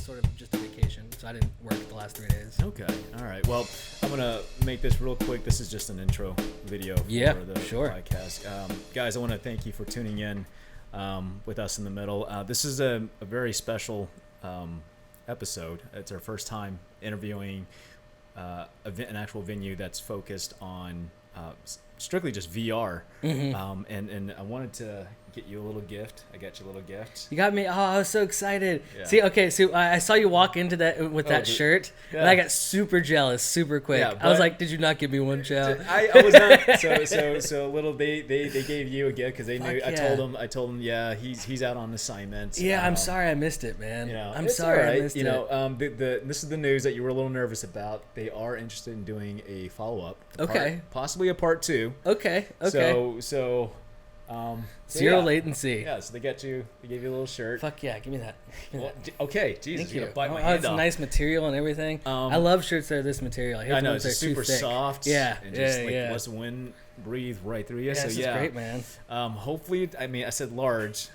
sort of just a vacation, so I didn't work the last 3 days. Okay. All right. Well, I'm going to make this real quick. This is just an intro video for the podcast. Guys, I want to thank you for tuning in with us in the middle. This is a very special episode. It's our first time interviewing an actual venue that's focused on strictly just VR. Mm-hmm. And I wanted to get you a little gift. I got you a little gift. You got me. Oh, I was so excited. Yeah. See, okay, so I saw you walk into that with that shirt, and I got super jealous super quick. Yeah, I was like, "Did you not give me one, Chow?" I was not. So little. They gave you a gift because they knew. Yeah. I told them. Yeah, he's out on assignment. Yeah, I'm sorry I missed it, man. I'm sorry I missed it. This is the news that you were a little nervous about. They are interested in doing a follow up. Okay. Possibly a part 2. Okay. So. Zero latency. Yeah, so they gave you a little shirt. Fuck yeah, give me that. Okay, Jesus, thank you. Bite my hand it's off. a nice material and everything. I love shirts that are this material. I know, it's super soft. Yeah, and just lets the wind breathe right through you. Yeah, so this is great, man. Hopefully, I said large.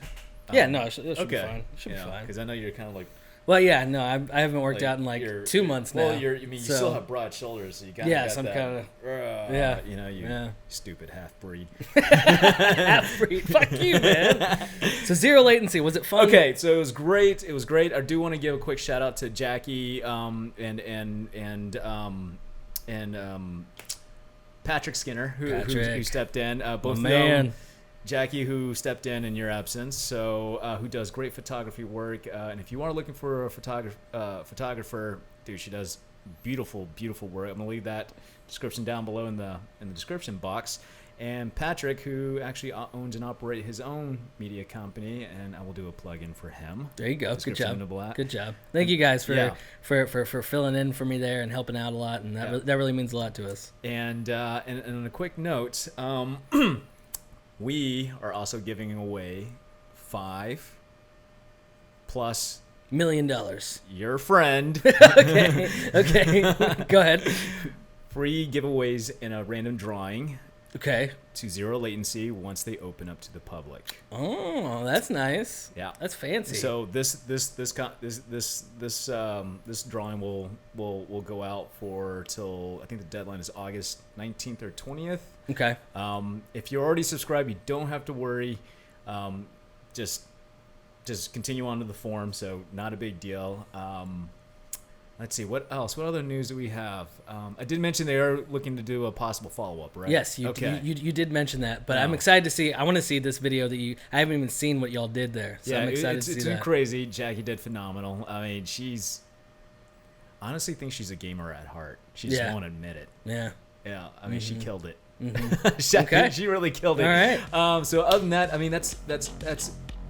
It should be fine. It should be fine. Because I know you're kind of like. Well, yeah, no, I haven't worked out in 2 months now. Well, you still have broad shoulders, so you got some kind of stupid half-breed. Half-breed, fuck you, man. So zero latency, was it fun? Okay, so it was great. It was great. I do want to give a quick shout out to Jackie and Patrick Skinner who stepped in. Both of them. Jackie, who stepped in your absence, so who does great photography work, and if you are looking for a photographer, dude, she does beautiful work. I'm gonna leave that description down below in the description box. And Patrick, who actually owns and operates his own media company, and I will do a plug-in for him. There you go. Good job. Good job. Thank you guys for filling in for me there and helping out a lot, and that really means a lot to us. And on a quick note. We are also giving away $5+ million. Your friend. Okay. Go ahead. Free giveaways in a random drawing. Okay. To Zero Latency once they open up to the public. Oh, that's nice. Yeah. That's fancy. So this drawing will go out for till I think the deadline is August 19th or 20th. Okay. If you're already subscribed, you don't have to worry. Just continue on to the forum, so not a big deal. Let's see, what else? What other news do we have? I did mention they are looking to do a possible follow-up, right? Yes, you did mention that, but I'm excited to see. I want to see this video that I haven't even seen what y'all did there, so I'm excited to see that. It's crazy. Jackie did phenomenal. I mean, honestly think she's a gamer at heart. She just won't admit it. Yeah. Yeah, I mean, she killed it. Mm-hmm. She really killed it. All right. So other than that, I mean, that's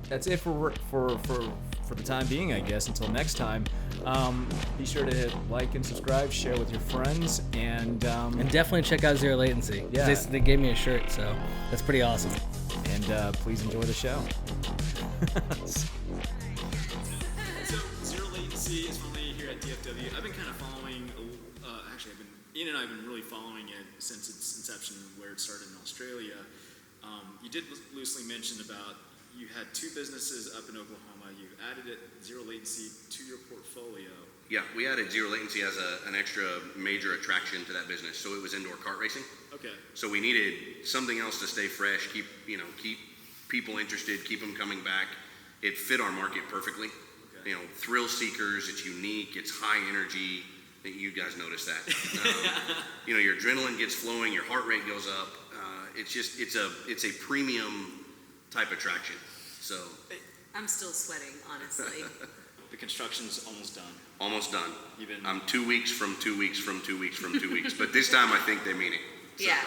it for the time being, I guess. Until next time, be sure to hit like and subscribe, share with your friends, and definitely check out Zero Latency. Yeah, they gave me a shirt, so that's pretty awesome. And please enjoy the show. So Zero Latency is finally here at DFW. I've been kind of following. Ian and I have been really following it since its inception, where it started in Australia. You did loosely mention about you had 2 businesses up in Oklahoma. You added Zero Latency to your portfolio. Yeah, we added Zero Latency as an extra major attraction to that business. So it was indoor kart racing. Okay. So we needed something else to stay fresh, keep people interested, keep them coming back. It fit our market perfectly. Okay. Thrill seekers. It's unique. It's high energy. You guys notice that. Your adrenaline gets flowing. Your heart rate goes up. It's a premium type attraction. So I'm still sweating, honestly. The construction's almost done. Almost done. I'm 2 weeks from 2 weeks from 2 weeks from 2 weeks, but this time I think they mean it. So, yeah.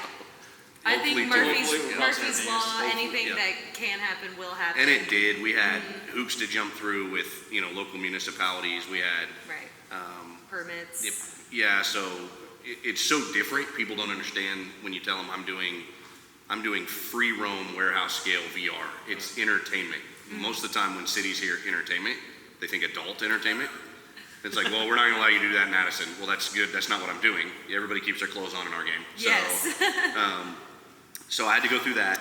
I think Murphy's Law, anything that can happen will happen. And it did. We had hoops to jump through with local municipalities. We had permits. Yeah, so it's so different. People don't understand when you tell them I'm doing free roam warehouse scale VR. It's entertainment. Mm-hmm. Most of the time when cities hear entertainment, they think adult entertainment. It's like, well, we're not going to allow you to do that in Madison. Well, that's good. That's not what I'm doing. Everybody keeps their clothes on in our game. So, yes. So I had to go through that.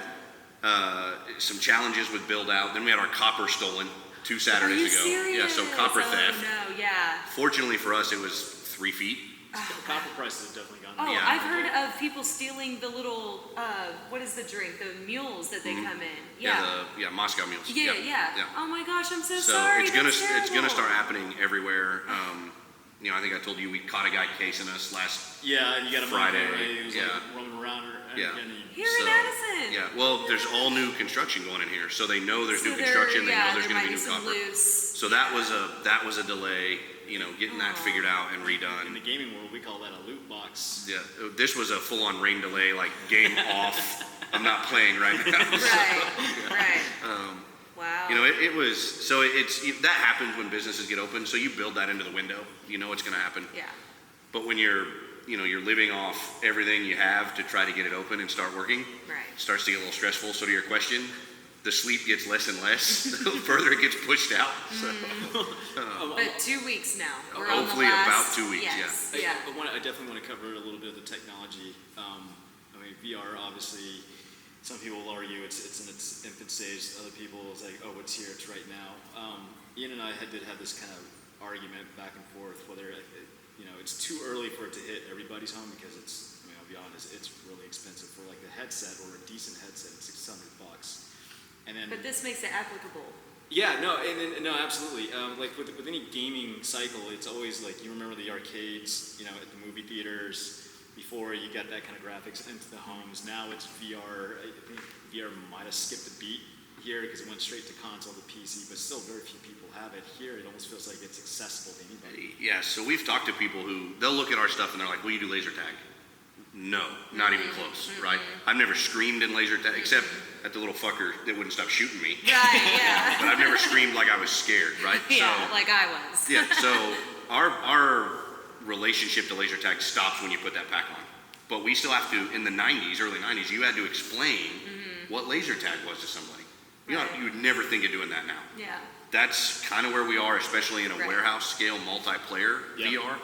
Some challenges with build out. Then we had our copper stolen 2 Saturdays ago. Serious? Yeah, so copper theft. No, yeah. Fortunately for us, it was 3 feet. Copper prices have definitely gone up. Oh, Yeah. I've heard of people stealing the little, what is the drink? The mules that they come in. Yeah. Moscow mules. Yeah. Oh my gosh, I'm so So sorry. it's gonna That's start happening everywhere. I think I told you we caught a guy casing us last Yeah, you got a Friday. He was like roaming around. Yeah. Here in Madison. Yeah, well, there's all new construction going in here, so they know there's new construction. They know there's going to be new copper. So that was a delay. Getting that figured out and redone. In the gaming world, we call that a loot box. Yeah, this was a full-on rain delay, like game off. I'm not playing right now. Right. Wow. It was so that happens when businesses get open. So you build that into the window. You know it's going to happen. Yeah. But when you're living off everything you have to try to get it open and start working, it starts to get a little stressful. So to your question, the sleep gets less and less the further it gets pushed out. So, but 2 weeks now. We're hopefully on the about last, 2 weeks. Yes. Yeah. I definitely want to cover a little bit of the technology. VR, obviously, some people will argue it's in its infant stage. Other people is like, oh, it's here, it's right now. Ian and I did have this kind of argument back and forth whether it's too early for it to hit everybody's home because I'll be honest, it's really expensive for like a headset or a decent headset. It's $600. But this makes it applicable. Yeah, no, no, absolutely. Like with any gaming cycle, it's always like you remember the arcades, at the movie theaters. Before you got that kind of graphics into the homes. Now it's VR. I think VR might have skipped a beat here because it went straight to console to PC, but still very few people have it. Here it almost feels like it's accessible to anybody. Yeah, so we've talked to people who they'll look at our stuff and they're like, "Will you do laser tag?" No, not even close, right? I've never screamed in laser tag except at the little fucker that wouldn't stop shooting me. Right, yeah. But I've never screamed like I was scared, right? Yeah, like I was. Yeah, so our relationship to laser tag stops when you put that pack on. But we still have to, in the 90s, early 90s, you had to explain what laser tag was to somebody. You would never think of doing that now. Yeah. That's kind of where we are, especially in a warehouse scale multiplayer VR.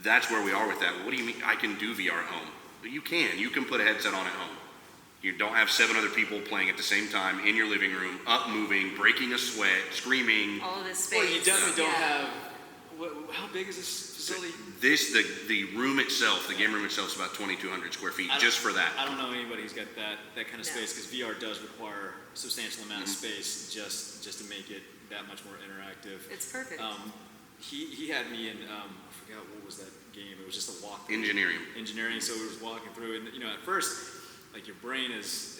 That's where we are with that. What do you mean I can do VR at home? You can put a headset on at home. You don't have 7 other people playing at the same time in your living room, up moving, breaking a sweat, screaming. All of this space. Well, you definitely don't have. How big is this facility? The room itself, the game room itself, is about 2,200 square feet just for that. I don't know anybody who's got that kind of space because VR does require a substantial amount of space just to make it that much more interactive. It's perfect. He had me in I forgot what was that game. It was just a walk. Engineering. So we was walking through, and at first, like your brain is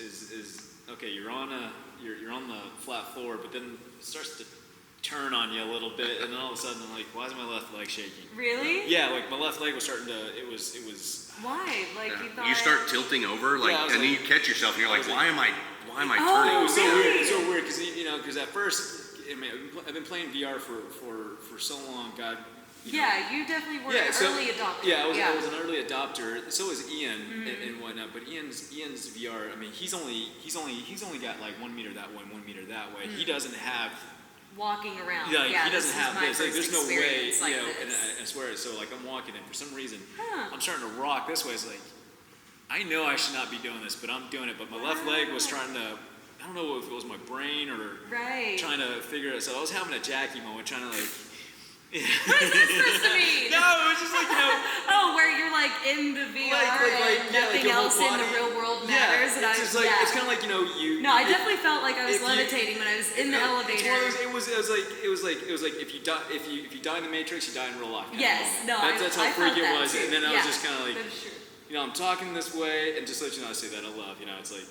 okay. You're on the flat floor, but then it starts to turn on you a little bit, and then all of a sudden I'm like, why is my left leg shaking? Really? Yeah, like my left leg was starting to. It was. Why? Like you thought. You start tilting over, and then you catch yourself, and you're like, why am I turning? It was so weird because at first, I've been playing VR for so long. God. Yeah, you definitely were an early adopter. Yeah, I was an early adopter. So was Ian and whatnot. But Ian's VR. I mean, he's only got like 1 meter that way, 1 meter that way. He doesn't have. Walking around. He doesn't have this. Like, there's no way, like and I swear. So like I'm walking, and for some reason, I'm starting to rock this way. It's like, I know I should not be doing this, but I'm doing it. But my left leg was trying to. I don't know if it was my brain or trying to figure it out. So I was having a Jackie moment, trying to like. What is that supposed to mean? No, it was just like Oh, where you're like in the VR and nothing else in the real world matters. Yeah, it's kind of like you. No, I definitely felt like I was levitating when I was in the elevator. It was like if you die in the Matrix, you die in real life. Yes, no, that's how freaky it was. Too. And then I was just kind of like, that is true. I'm talking this way, and just to let you know, I say that I love. It's like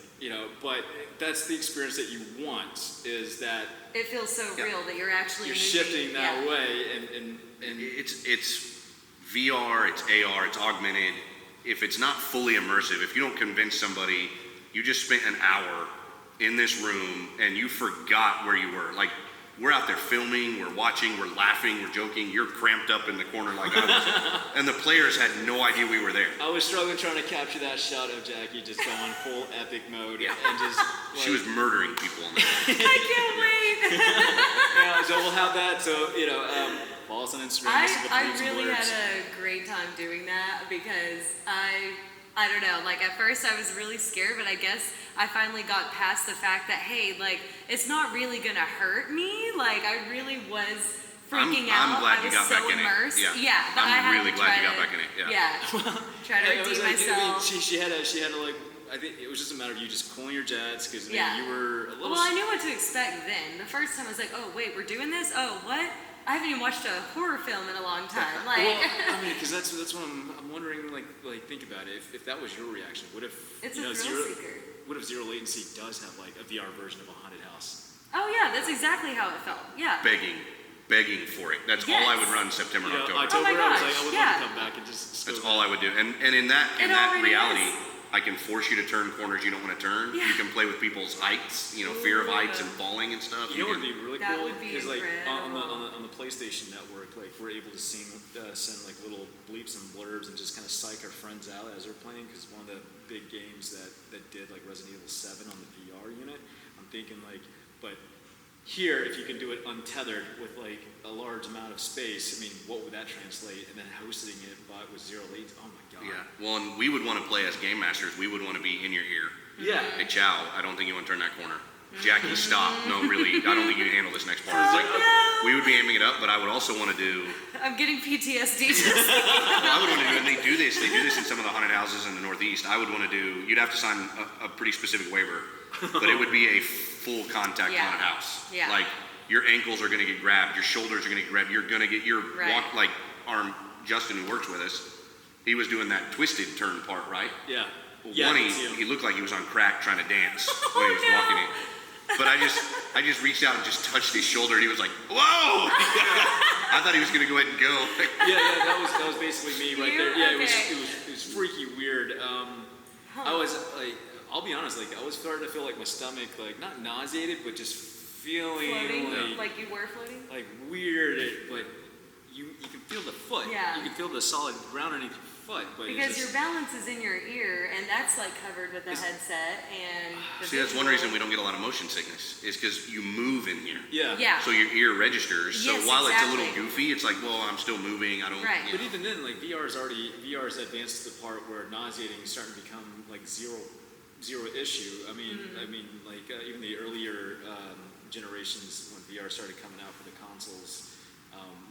but that's the experience that you want. Is that it feels so real that you're actually moving. Shifting that way, and it's VR, it's AR, it's augmented. If it's not fully immersive, if you don't convince somebody, you just spent an hour in this room and you forgot where you were. Like, we're out there filming, we're watching, we're laughing, we're joking. You're cramped up in the corner like I was. And the players had no idea we were there. I was struggling trying to capture that shot of Jackie just going full epic mode. And just she was murdering people on that. I can't wait. So we'll have that. So, follow us on Instagram. I really had a great time doing that because I I don't know, like at first I was really scared, but I guess I finally got past the fact that, hey, like it's not really gonna hurt me. Like I really was freaking out. I'm glad I you was got so back in immersed. it. Yeah, but I I'm had really to glad try you got to, back in it. try to redeem myself. She had to like, I think it was just a matter of you just cooling your jets because you were a little. Well, I knew what to expect then. The first time I was like, oh wait, we're doing this? Oh, what? I haven't even watched a horror film in a long time. Like, well, I mean, because that's what I'm wondering. Like think about it. If that was your reaction, what if it's a thrill seeker. What if Zero Latency does have like a VR version of a haunted house? Oh yeah, that's exactly how it felt. Yeah. Begging for it. That's all I would run September and October. Oh my gosh, I would love to come back and just. That's all I would do. And in that reality, I can force you to turn corners you don't want to turn. Yeah. You can play with people's heights, fear of heights and falling and stuff. You know what would be really cool? Because like on the PlayStation Network, like we're able to send like little bleeps and blurbs and just kind of psych our friends out as they're playing. Because one of the big games that did like Resident Evil 7 on the VR unit, I'm thinking like, but here, if you can do it untethered with like a large amount of space, I mean, what would that translate? And then hosting it with zero latency. Oh my god. Yeah. Well, and we would want to play as game masters. We would want to be in your ear. Yeah. Hey, Chow, I don't think you want to turn that corner. Jackie, stop. No, really, I don't think you can handle this next part. It's like, we would be aiming it up, but I would also want to do. I'm getting PTSD. I would want to do, and they do this in some of the haunted houses in the Northeast. I would want to do, you'd have to sign a pretty specific waiver, but it would be a full contact haunted house. Yeah. Like, your ankles are going to get grabbed, your shoulders are going to get grabbed, you're going to get your Justin, who works with us, he was doing that twisted turn part, right? Yeah. Well, he looked like he was on crack trying to dance when he was walking in. But I just reached out and just touched his shoulder, and he was like, "Whoa!" I thought he was gonna go ahead and go. that was basically me right there. Yeah, okay. it was freaky weird. I was like, I'll be honest, like I was starting to feel like my stomach, like not nauseated, but just feeling floating, like you were floating, like weird, but you can feel the foot. Yeah. You can feel the solid ground underneath your foot. But because your balance is in your ear, and that's like covered with a headset. And see, that's one reason we don't get a lot of motion sickness, is because you move in here. Yeah. So your ear registers. So yes, while exactly. it's a little goofy, it's like, well, I'm still moving. I don't. Right. But even then, like VR's advanced to the part where nauseating is starting to become like zero issue. I mean, like even the earlier generations when VR started coming out for the consoles.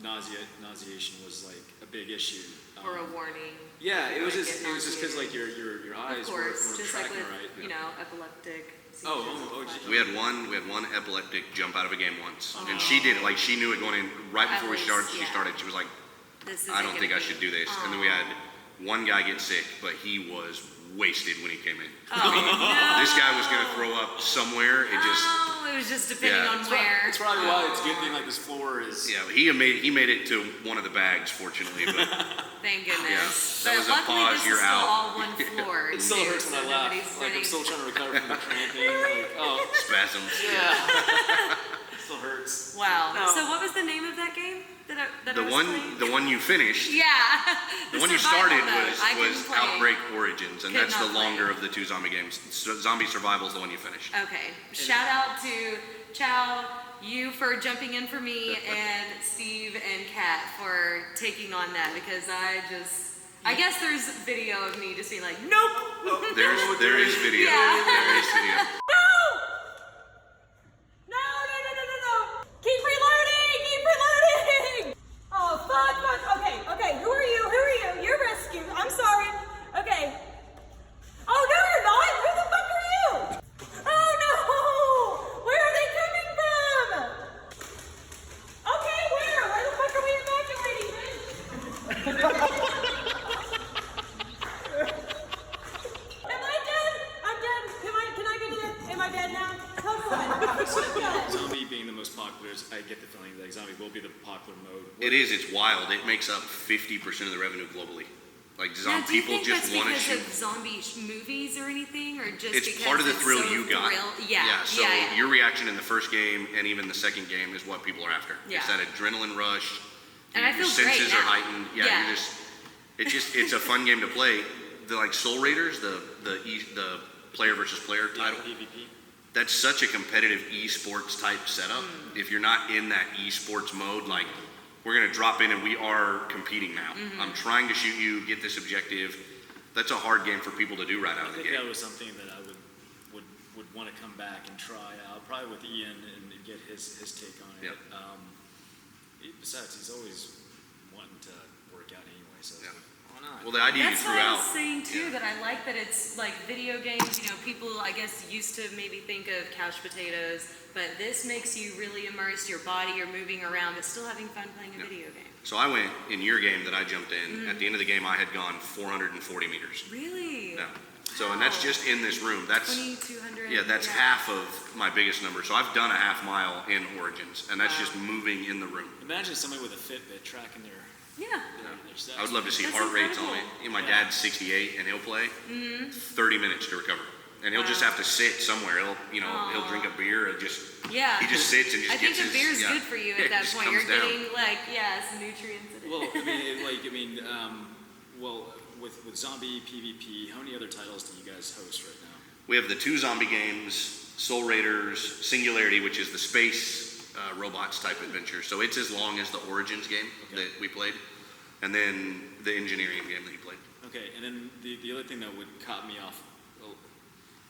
Nauseation was like a big issue. Or a warning. Yeah, it was just because like your eyes were just tracking like with, right. Epileptic. We had one epileptic jump out of a game once, and she did it like she knew it going in right before we started. She started. She was like, "I don't think I should do this." And then we had one guy get sick, but he was wasted when he came in. This guy was gonna throw up somewhere. It was just depending on where. It's probably why it's a good thing like this floor is. Yeah, he made it to one of the bags, fortunately. But thank goodness. That was a pause. You're out. All one floor. It still hurts when I laugh. Like I'm still trying to recover from the cramping. Like, spasms. Yeah. It still hurts. Wow. No. So what was the name of that game? The one you finished. Yeah. The one you started was Outbreak Origins, and that's the longer of the two zombie games. Zombie Survival is the one you finished. Okay. Shout out to Chow, you for jumping in for me, and Steve and Kat for taking on that, because I guess there's video of me just being like, nope. There is video. Yeah. There is video. No. Keep reloading. Oh, fuck. Okay. Who are you? You're rescue. I'm sorry. Okay. Oh, no, you're not. Who the fuck are you? Oh, no. Where are they coming from? Okay, where? Where the fuck are we evacuating? Am I dead? I'm dead. Can I get in? Am I dead now? Zombie being the most popular, I get the feeling that zombie will be the popular mode. It is. It's wild. It makes up 50% of the revenue globally. Like people just want to shoot. Because of zombie movies or anything, or just it's because part of the it's thrill so you got. Yeah. So your reaction in the first game and even the second game is what people are after. Yeah. It's that adrenaline rush. And your I feel senses great are now. heightened. Yeah. It's a fun game to play. The like Soul Raiders, the player versus player title. PvP. That's such a competitive esports type setup. If you're not in that esports mode, like we're gonna drop in and we are competing now. I'm trying to shoot you, get this objective. that's a hard game for people to do right out of the I think gate. that was something that I would want to come back and try out, probably with Ian and get his take on it. Yep. Besides, he's always wanting to work out anyway, so why not? Well, the idea That's you threw what I out. was saying too, that I like that it's like video games, you know, people I guess used to maybe think of couch potatoes, but this makes you really immerse your body, you're moving around, but still having fun playing a video game. So I went in your game that I jumped in. At the end of the game, I had gone 440 meters. Really? Yeah. So, and that's just in this room. That's 2,200. yeah, that's half of my biggest number. So I've done a half mile in Origins, and that's just moving in the room. Imagine somebody with a Fitbit tracking their Yeah. steps. I would love to see That's heart rates on incredible. it. My dad's 68, and he'll play 30 minutes to recover, and he'll just have to sit somewhere. He'll drink a beer and just Yeah. he just sits and just I think gets the beer's his, good for you it at that just point. comes You're down. getting some nutrients in it. Well, with zombie PvP, how many other titles do you guys host right now? We have the 2 zombie games, Soul Raiders, Singularity, which is the space robots type adventure. So it's as long as the Origins game that we played, and then the engineering game that you played. Okay, and then the other thing that would caught me off,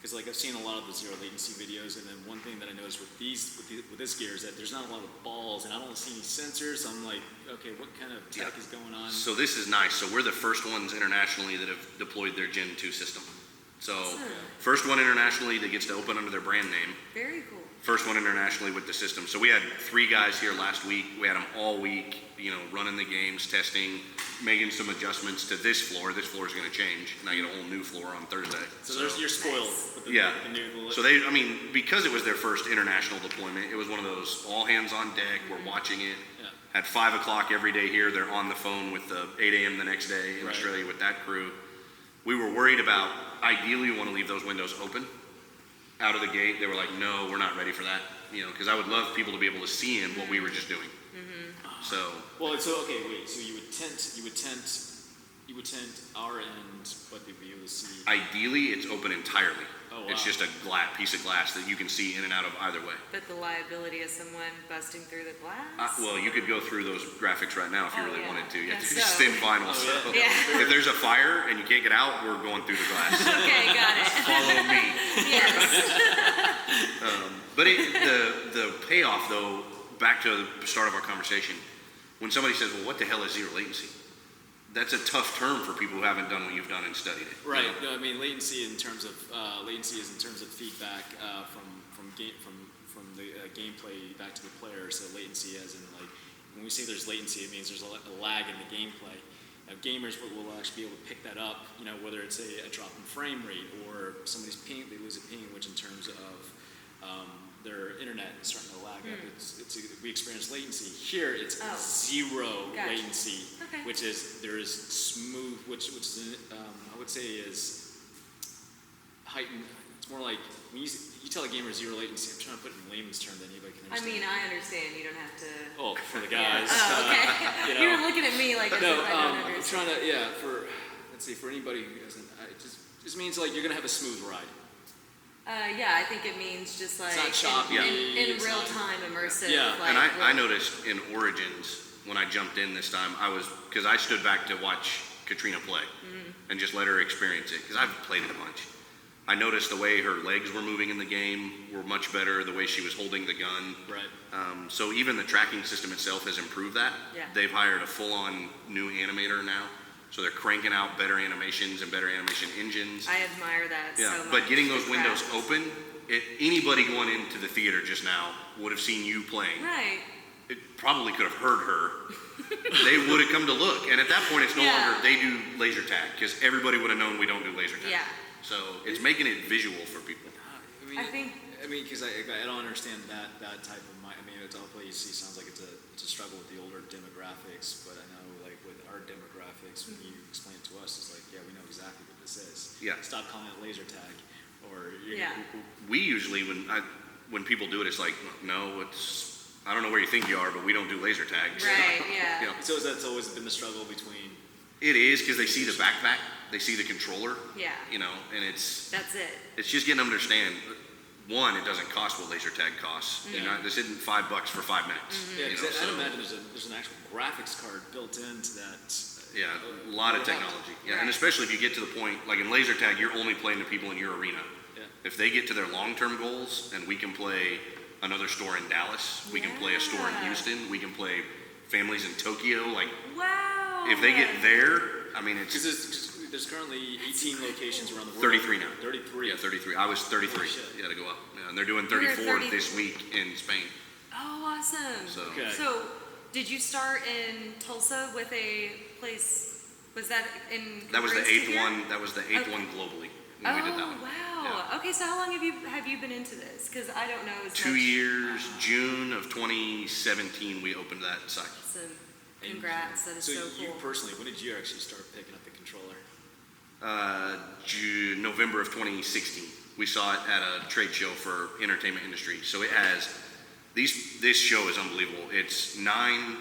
because like I've seen a lot of the zero latency videos, and then one thing that I noticed with this gear is that there's not a lot of balls, and I don't see any sensors. So I'm like, okay, what kind of tech is going on? So this is nice. So we're the first ones internationally that have deployed their Gen 2 system. So first one internationally that gets to open under their brand name. Very cool. First one internationally with the system. So we had 3 guys here last week. We had them all week, running the games, testing, making some adjustments to this floor. This floor is going to change, and I get a whole new floor on Thursday. So you're spoiled. With the, Yeah. The new, So because it was their first international deployment, it was one of those all hands on deck. We're watching it. Yeah. At 5 o'clock every day here, they're on the phone with the 8 a.m. the next day in Right. Australia with that crew. We were worried about, ideally we want to leave those windows open out of the gate. They were like, no, we're not ready for that. Because I would love people to be able to see in what we were just doing. So. Well, okay, wait. So you would tent our end, but they'd be able to see. Ideally, it's open entirely. Oh, wow. It's just a piece of glass that you can see in and out of either way. But the liability of someone busting through the glass? Well, you could go through those graphics right now if you really wanted to. Yeah, Guess it's just so. thin vinyl. So Yeah. if there's a fire and you can't get out, we're going through the glass. Okay, got it. Follow me. Yes. But the payoff, though, back to the start of our conversation, when somebody says, well, what the hell is zero latency? That's a tough term for people who haven't done what you've done and studied it. Right. No, I mean latency is in terms of feedback from the gameplay back to the player. So latency, as in like when we say there's latency, it means there's a lag in the gameplay. Now, gamers will actually be able to pick that up. Whether it's a drop in frame rate or somebody's ping, they lose a ping, which in terms of their internet is starting to lag up. We experience latency. Here, it's zero latency, which is there is smooth, which is I would say is heightened. It's more like when you tell a gamer zero latency. I'm trying to put it in layman's term that anybody can understand. I understand. You don't have to. Oh, for the guys. Oh, okay. You were looking at me like I don't I'm understand. trying to for anybody who doesn't, it just means like you're gonna have a smooth ride. I think it means just like It's not choppy. in real time, immersive. Yeah. Like, And I noticed in Origins, when I jumped in this time, because I stood back to watch Katrina play and just let her experience it, because I've played it a bunch. I noticed the way her legs were moving in the game were much better, the way she was holding the gun. Right. So even the tracking system itself has improved that. Yeah. They've hired a full-on new animator now. So they're cranking out better animations and better animation engines. I admire that so much. But getting those The windows graphics. open, anybody going into the theater just now would have seen you playing. Right. It probably could have heard her. They would have come to look. And at that point, it's no longer they do laser tag, because everybody would have known we don't do laser tag. Yeah. So it's making it visual for people. I think because I don't understand that type of it's all play you see sounds like it's a struggle with the older demographics, but I know like with our demographics, when you explain it to us, it's like, we know exactly what this is. Yeah. Stop calling it laser tag, or We usually, when people do it, it's like, no, I don't know where you think you are, but we don't do laser tags. right. Yeah. So that's always been the struggle between. It is, because they see the backpack, they see the controller. Yeah. And it's That's it. just getting them to understand. One, it doesn't cost what laser tag costs. This isn't $5 for 5 minutes. Yeah, because so I'd imagine there's an actual graphics card built into that Yeah, a lot of technology. Yeah, and especially if you get to the point, like in laser tag, you're only playing the people in your arena. Yeah. If they get to their long-term goals, and we can play another store in Dallas, we can play a store in Houston, we can play families in Tokyo. Like, if they get there, I mean, it's there's currently 18 locations around the world. 33 now. 33. Yeah, 33. I was 33. Yeah, to go up. Yeah, and they're doing 34 this week in Spain. Oh, awesome. So, did you start in Tulsa with a place? Was that in? That was the eighth one. That was the eighth one globally. When we did that one. Wow. Yeah. Okay, so how long have you been into this? Because I don't know as 2 years. June of 2017, we opened that site. Awesome. Congrats. That is so cool. So you personally, when did you actually start picking up the controller? November of 2016. We saw it at a trade show for entertainment industry. So it has this show is unbelievable. It's 9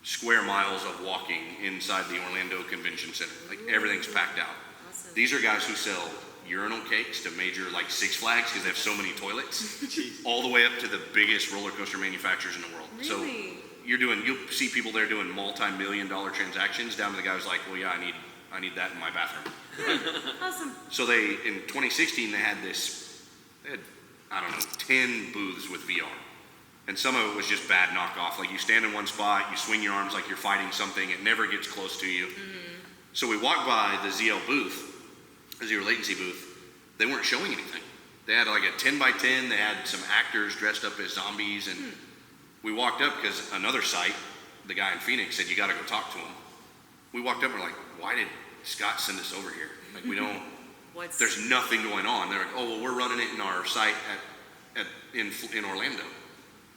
square miles of walking inside the Orlando Convention Center. Like everything's packed out. Awesome. These are guys who sell urinal cakes to major like Six Flags because they have so many toilets, all the way up to the biggest roller coaster manufacturers in the world. Really? So you'll see people there doing multi-million-dollar transactions down to the guy who's like, well, yeah, I need that in my bathroom. Awesome. So in 2016, they had, I don't know, 10 booths with VR. And some of it was just bad knockoff. Like you stand in one spot, you swing your arms like you're fighting something, it never gets close to you. Mm-hmm. So we walked by the ZL booth, the Zero Latency booth. They weren't showing anything. They had like a 10 by 10, they had some actors dressed up as zombies, and we walked up because another site, the guy in Phoenix said, you gotta go talk to him. We walked up and we're like, why did Scott send us over here? Like we don't, there's nothing going on. They're like, oh, well, we're running it in our site in Orlando.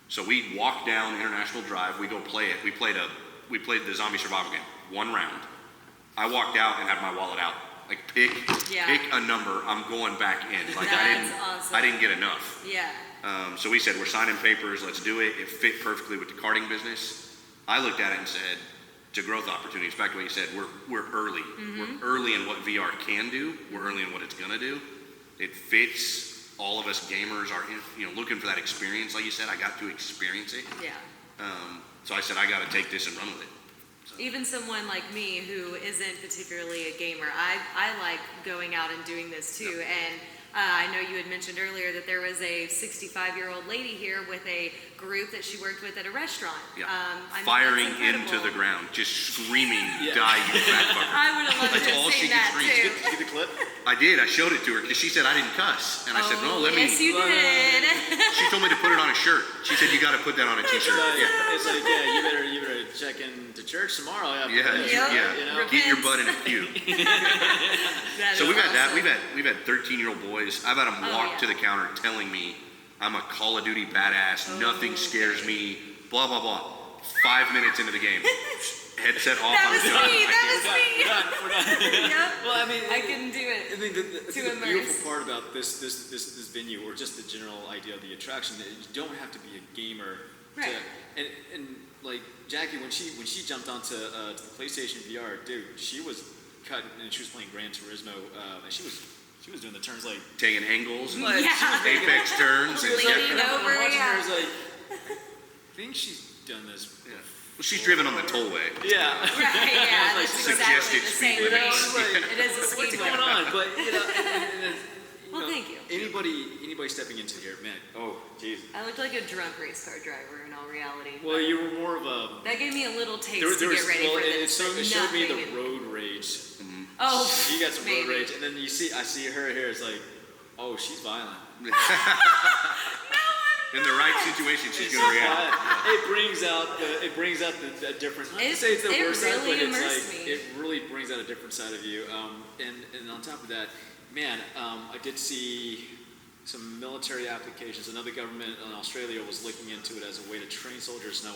So we walked down International Drive, we go play it. We played the zombie survival game, 1 round. I walked out and had my wallet out. Like pick a number, I'm going back in. Like I didn't get enough. Yeah. So we said, we're signing papers, let's do it. It fit perfectly with the karting business. I looked at it and said, to growth opportunities, back to what you said, we're early. Mm-hmm. We're early in what VR can do. We're early in what it's gonna do. It fits. All of us gamers are looking for that experience. Like you said, I got to experience it. Yeah. So I said, I got to take this and run with it. So. Even someone like me who isn't particularly a gamer, I like going out and doing this too. Yep. And I know you had mentioned earlier that there was a 65-year-old lady here with a group that she worked with at a restaurant. Yeah. Firing into the ground, just screaming, die, you fat fucker. I would have loved to have seen that too. Did you get the clip? I did. I showed it to her because she said I didn't cuss. And I said, no, let me. Yes, you did. She told me to put it on a shirt. She said, you got to put that on a t-shirt. It's like, you better check into church tomorrow. Get your butt in a pew. So we've had that. We've had 13-year-old boys. I've had them walk to the counter telling me I'm a Call of Duty badass. Nothing scares me. Blah blah blah. 5 minutes into the game, headset off. That was me. We're done. Yep. Well, I mean, I couldn't do it. I mean, the beautiful part about this venue, or just the general idea of the attraction, that you don't have to be a gamer. Right. And like Jackie, when she jumped onto the PlayStation VR, dude, she was cutting and she was playing Gran Turismo, and she was doing the turns like taking angles and Yeah. apex turns. Leaning over, watching her, was like, I think she's done this. Yeah. Well, she's driven on the tollway. Yeah. Right, yeah, Like that's suggested exactly the speed same limits. thing. It is a speed What's limit. going on? But Well, thank you. Anybody stepping into here, man. Oh, jeez. I looked like a drunk race car driver in all reality. Well, you were more of a. That gave me a little taste There to was, get ready well, for this. it showed me the road rage. Oh, You got some maybe. road rage, and then I see her here. It's like, oh, she's violent. In the right situation, she's going to react. It brings out the different. Not to say it's the worst side, but it's like it really brings out a different side of you. And on top of that, man, I did see some military applications. Another government in Australia was looking into it as a way to train soldiers. Now,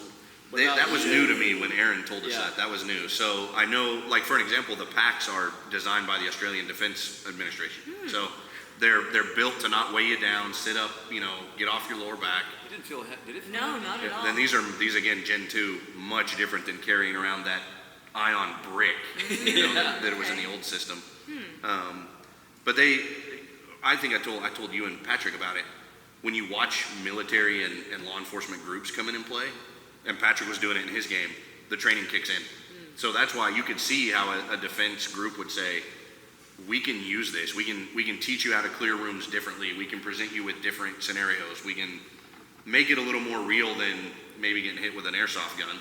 That was new to me when Aaron told us that. That was new. So I know, like for an example, the packs are designed by the Australian Defence Administration. So they're built to not weigh you down, sit up, get off your lower back. You didn't feel did it? No, not at all. Then these again, Gen 2, much different than carrying around that ion brick that was in the old system. But I think I told you and Patrick about it. When you watch military and law enforcement groups come in and play, and Patrick was doing it in his game, the training kicks in. So that's why you could see how a defense group would say, we can use this. We can teach you how to clear rooms differently. We can present you with different scenarios. We can make it a little more real than maybe getting hit with an airsoft gun,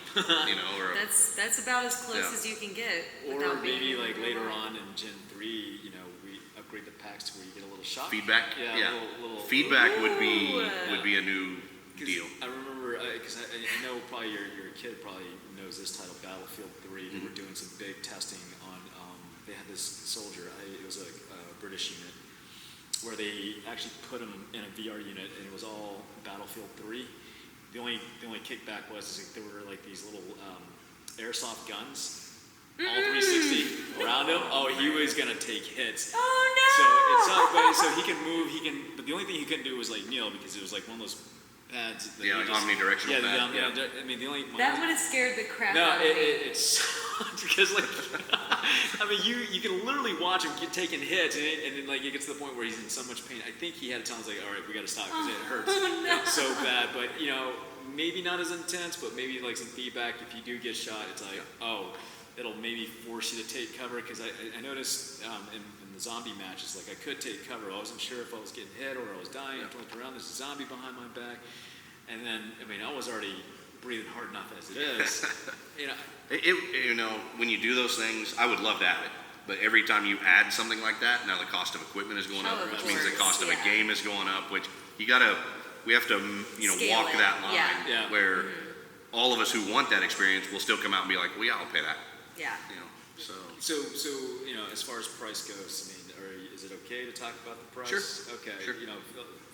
or that's about as close as you can get. Or maybe like later on in Gen 3, we upgrade the packs to where you get a little shot feedback. Yeah. Little feedback would be a new deal. I remember because I know probably your kid probably knows this title, Battlefield 3. They were doing some big testing on. They had this soldier. It was a British unit where they actually put him in a VR unit, and it was all Battlefield 3. The only kickback was there were like these little airsoft guns, all 360 around him. Oh, he was gonna take hits. Oh no! So he can move. But the only thing he couldn't do was like kneel because it was like one of those pads. Like omnidirectional pad. I mean, the only that would have scared the crap no, out of me. it's because like I mean, you can literally watch him taking hits, and then like it gets to the point where he's in so much pain. I think he had times like, all right, we got to stop because it hurts so bad. But maybe not as intense, but maybe like some feedback. If you do get shot, it's like, it'll maybe force you to take cover. Because I noticed in the zombie matches, like I could take cover. I wasn't sure if I was getting hit or I was dying. I looked around, there's a zombie behind my back, and then I was already breathing hard enough as it is. When you do those things, I would love to have it. But every time you add something like that, now the cost of equipment is going up, which means the cost of a game is going up. Which we have to Scale walk it. that line where all of us who want that experience will still come out and be like, well, yeah, I'll pay that. Yeah. So as far as price goes, is it okay to talk about the price? Sure. Okay. Sure.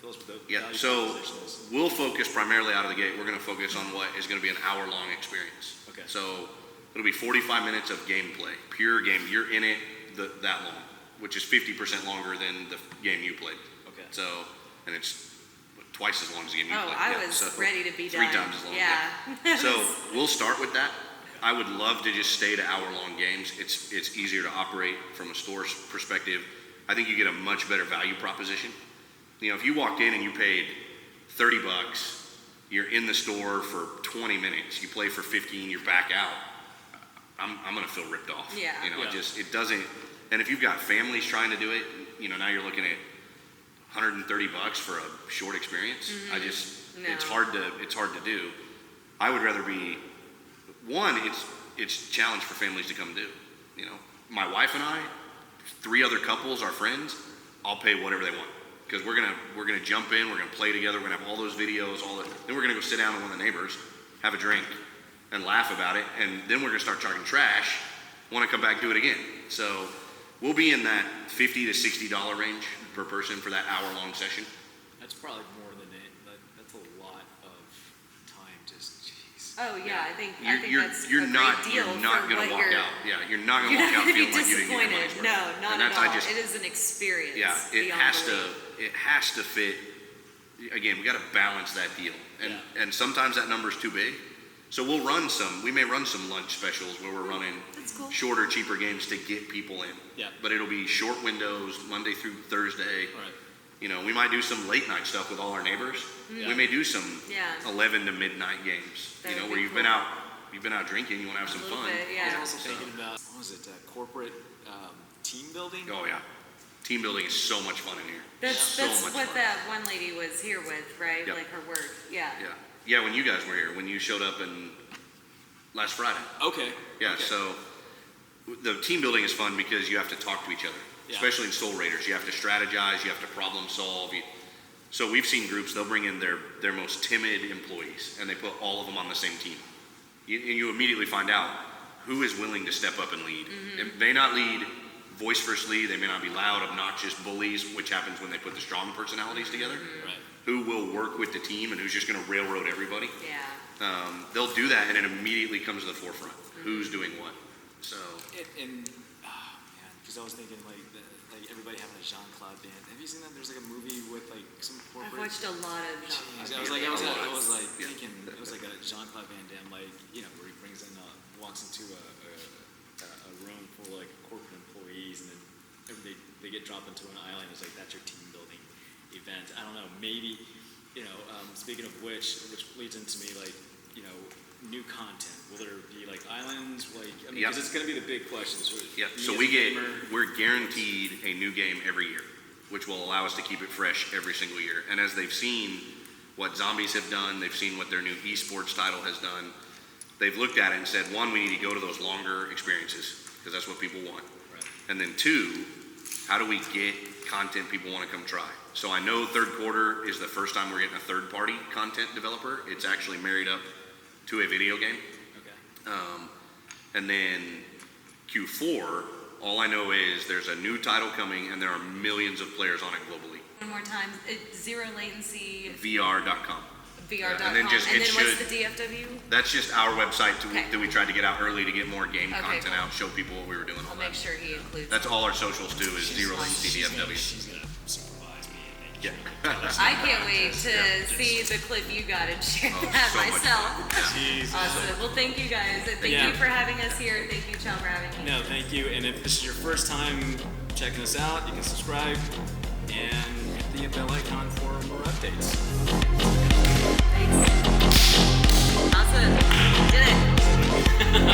Fill us with the yeah. value So propositions. we'll focus primarily out of the gate. We're going to focus on what is going to be an hour-long experience. Okay. So it'll be 45 minutes of gameplay, pure game. You're in it that long, which is 50% longer than the game you played. Okay. So, and it's twice as long as the game you played. I was ready to be three done. times as long. Yeah. So we'll start with that. I would love to just stay to hour-long games. It's easier to operate from a store's perspective. I think you get a much better value proposition. If you walked in and you paid $30, you're in the store for 20 minutes, you play for 15, you're back out. I'm gonna feel ripped off. Yeah. It doesn't. And if you've got families trying to do it, now you're looking at $130 for a short experience. It's hard to do. I would rather be one. It's a challenge for families to come do. My wife and I, 3 other couples, our friends, I'll pay whatever they want because we're gonna jump in, we're gonna play together, we're gonna have all those videos, then we're gonna go sit down with one of the neighbors, have a drink, and laugh about it, and then we're gonna start talking trash. Want to come back and do it again. So we'll be in that $50 to $60 range per person for that hour-long session. That's probably more than it. That's a lot of time. Jeez. Oh yeah, I think that's you're a not great deal you're not for gonna what walk you're, out. Yeah, you're not gonna You're walk not out gonna be feeling like you didn't get your money's disappointed. worth. No, not at all. It is an experience. Yeah, it beyond has to fit. Again, we got to balance that deal, and sometimes that number's too big. So we may run some lunch specials where we're running cool. shorter, cheaper games to get people in. Yeah. But it'll be short windows, Monday through Thursday. Right. We might do some late night stuff with all our neighbors. Yeah. We may do some 11 to midnight games. That would where be you've cool. been out drinking, you want to have some fun. Bit, I yeah. was also thinking about corporate team building. Oh yeah, team building is so much fun in here. That's so much what fun. that one lady was here with, right? Yep. Like her work. Yeah. Yeah. When you guys were here, when you showed up last Friday. Okay. Yeah. Okay. So the team building is fun because you have to talk to each other, especially in Soul Raiders. You have to strategize. You have to problem solve. So we've seen groups, they'll bring in their most timid employees and they put all of them on the same team. And you immediately find out who is willing to step up and lead. It may not lead voice first lead, they may not be loud, obnoxious bullies, which happens when they put the strong personalities together. Right. Who will work with the team and who's just going to railroad everybody. Yeah. They'll do that and it immediately comes to the forefront. Who's doing what. So. Because I was thinking like everybody having a Jean-Claude Van. Have you seen that? There's like a movie with like some corporate. I've watched a lot of I was like thinking it was like a Jean-Claude Van Damme, like where he brings in walks into a room full of like corporate employees, and then they get dropped into an island. It's like that's your team building event. I don't know, maybe speaking of which leads into me like new content. Will there be like islands? Like, I mean, because it's going to be the big question. So we're guaranteed a new game every year, which will allow us to keep it fresh every single year. And as they've seen what Zombies have done, they've seen what their new esports title has done, they've looked at it and said, one, we need to go to those longer experiences, because that's what people want. Right. And then two, how do we get content people want to come try? So I know third quarter is the first time we're getting a third-party content developer. It's actually married up to a video game. Okay. And then Q4, all I know is there's a new title coming, and there are millions of players on it globally. One more time, Zero Latency. VR.com. VR.com. And then what's the DFW? That's just our website that we tried to get out early to get more game content out, show people what we were doing. I'll make sure he includes. That's all our socials do is Zero Latency DFW. She's gonna supervise me. Yeah. I can't wait to see the clip you got and share that myself. Awesome. Well, thank you guys. Thank you for having us here. Thank you, Chow, for having me. No, thank you. And if this is your first time checking us out, you can subscribe and hit the bell icon for more updates. Thanks. Awesome. Did it.